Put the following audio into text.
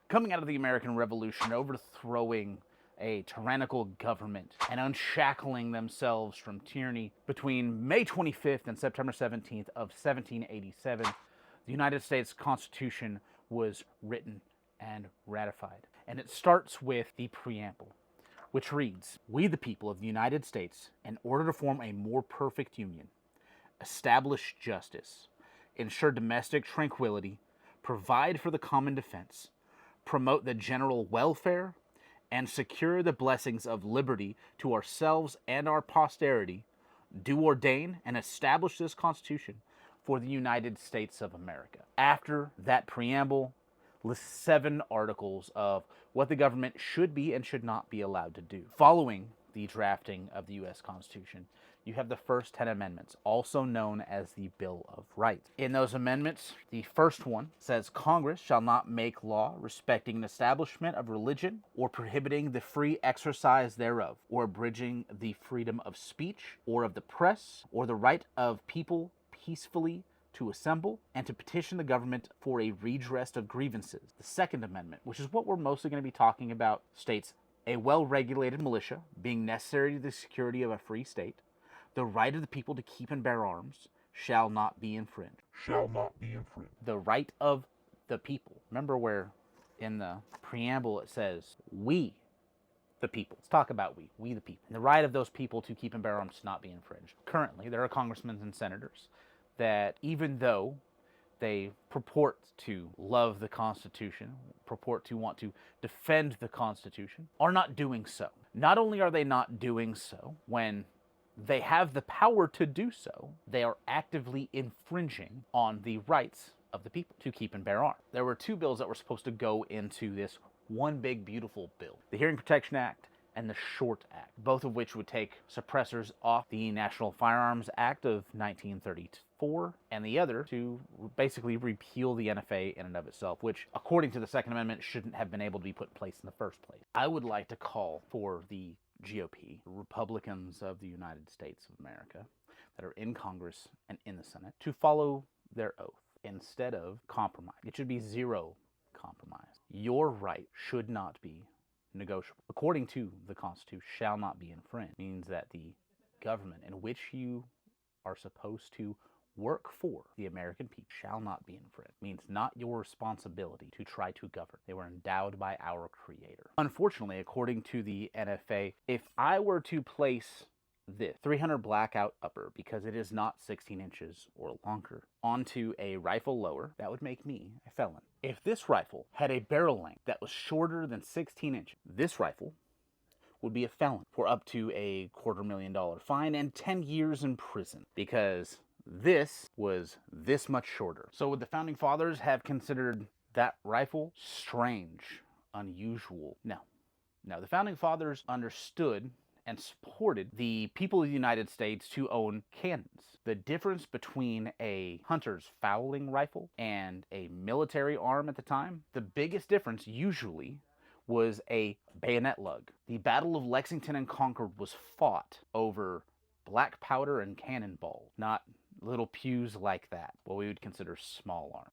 coming out of the American Revolution, overthrowing a tyrannical government and unshackling themselves from tyranny between May 25th and September 17th of 1787, the United States Constitution was written and ratified. And it starts with the preamble, which reads, "We, the people of the United States, in order to form a more perfect union, establish justice, ensure domestic tranquility, provide for the common defense, promote the general welfare, and secure the blessings of liberty to ourselves and our posterity, do ordain and establish this Constitution for the United States of America." After that preamble lists 7 articles of what the government should be and should not be allowed to do. Following the drafting of the U.S. Constitution, you have the first 10 amendments, also known as the Bill of Rights. In those amendments, the first one says, "Congress shall not make law respecting an establishment of religion, or prohibiting the free exercise thereof, or abridging the freedom of speech, or of the press, or the right of people peacefully to assemble and to petition the government for a redress of grievances." The Second Amendment, which is what we're mostly going to be talking about, states, "A well-regulated militia being necessary to the security of a free state, the right of the people to keep and bear arms shall not be infringed." The right of the people. Remember where in the preamble it says, "We, the people." Let's talk about we the people. And the right of those people to keep and bear arms to not be infringed. Currently, there are congressmen and senators that, even though they purport to love the Constitution, purport to want to defend the Constitution, are not doing so. Not only are they not doing so when they have the power to do so, they are actively infringing on the rights of the people to keep and bear arms. There were 2 bills that were supposed to go into this one big beautiful bill: the Hearing Protection Act and the Short Act, both of which would take suppressors off the National Firearms Act of 1934, and the other to basically repeal the NFA in and of itself, which, according to the Second Amendment, shouldn't have been able to be put in place in the first place. I would like to call for the GOP, Republicans of the United States of America, that are in Congress and in the Senate, to follow their oath instead of compromise. It should be zero compromise. Your right should not be negotiable. According to the Constitution, shall not be infringed. It means that the government in which you are supposed to work for, the American people, shall not be infringed. It means not your responsibility to try to govern. They were endowed by our Creator. Unfortunately, according to the NFA, if I were to place this 300 blackout upper, because it is not 16 inches or longer, onto a rifle lower, that would make me a felon. If this rifle had a barrel length that was shorter than 16 inches, this rifle would be a felon for up to a $250,000 fine and 10 years in prison, because this was this much shorter. So would the Founding Fathers have considered that rifle strange, unusual? No. No, the Founding Fathers understood and supported the people of the United States to own cannons. The difference between a hunter's fowling rifle and a military arm at the time, the biggest difference usually was a bayonet lug. The Battle of Lexington and Concord was fought over black powder and cannonballs, not little pews like that, what we would consider small arms.